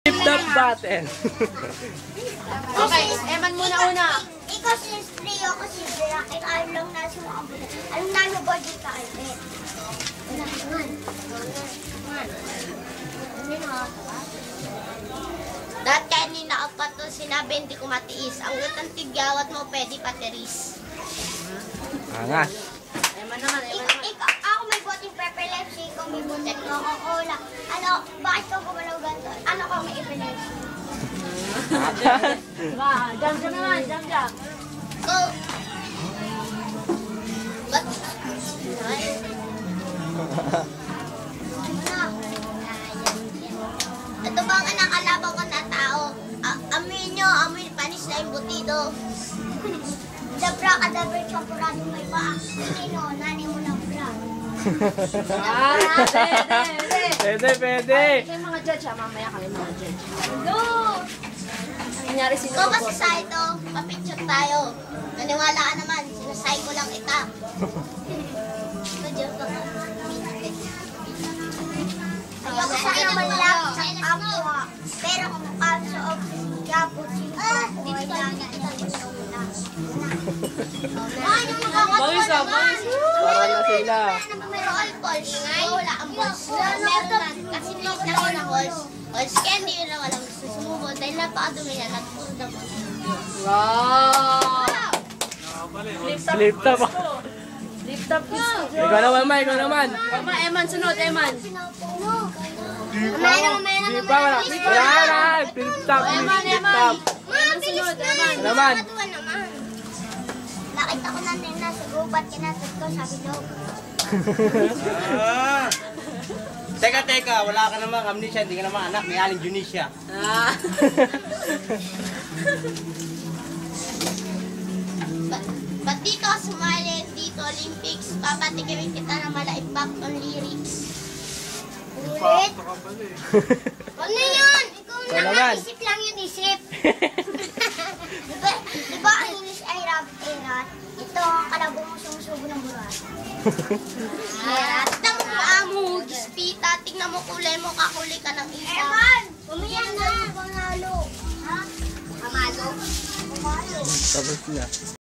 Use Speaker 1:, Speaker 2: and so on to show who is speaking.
Speaker 1: Flip top battle.
Speaker 2: Okay, Eman muna una.
Speaker 3: Ikaw si Strio, ako si Drake. Alam lang na sa mga bulan. Alam na yung body ka, Albert. Wala naman.
Speaker 2: Dahil kanina ako pa ito sinabi hindi ko matiis. Ang gutang tigyawat mo pwede patiris.
Speaker 1: Angas.
Speaker 2: Eman naman, Eman naman.
Speaker 3: Ako may boting epilepsy, ikaw may boting Coca-Cola. Ano, bakit ka gumalaw ganito? Ano ka may epilepsy?
Speaker 2: Jam naman, jam. Go! Ba't? Ito ba ang nakalaban ko na tao? Amoy nyo, amoy panis na yung butido.
Speaker 3: Dabra ka, dabra, champurado may paa. Sino, nanay mo ng bra.
Speaker 1: Pwede.
Speaker 2: Kaya mga judge mamaya kami mga judge.
Speaker 3: No!
Speaker 2: Nangyari sino
Speaker 3: Ikaw kasi sa ito, papicture tayo. Naniwala ka naman, sinasay ko lang kita. Medyo ka. Ayoko sa naman lang sa kapwa. Pero kung mukha sa office, yapo, dito lang kita na. Ay, yung mga
Speaker 1: Bangisa. Para na sila.
Speaker 3: Pero alcohol, wala ang balls. Meron na, kasi nilit na ko ng balls. Balls, kaya hindi yun na walang gusto sumubo. Dahil napakadumi na, nagpuro na balls.
Speaker 2: Wow!
Speaker 1: Flip top.
Speaker 2: Lift up gusto.
Speaker 1: Ikaw naman.
Speaker 2: Mama, Eman, sunod, Eman.
Speaker 1: Di pa, wala. Flip top.
Speaker 2: Eman. Eman, sunod, Eman.
Speaker 1: Naman.
Speaker 3: Nakita ko natin na sa gubat, kinatod ko, sabi daw.
Speaker 4: Teka, wala ka namang amnesia, hindi ka naman anak ni Aling Junicia.
Speaker 2: Ba't di ka sumali dito Olympics? Papatikimin kita na mala impact on lyrics.
Speaker 3: Ulit. Huwag na yun! Ikaw
Speaker 1: Ikaw naman.
Speaker 3: nakaisip lang yun, isip. Diba ang English ay rabbit ay rat? Ito ang kalabo mo sumusubo ng burat.
Speaker 2: Tignan mo kung amo, gispita. Tignan mo kulay mo, kakuli ka ng isa.
Speaker 3: Eman! Umiyan na! Pangalo. Ha? Pamalo?
Speaker 1: Tapos niya.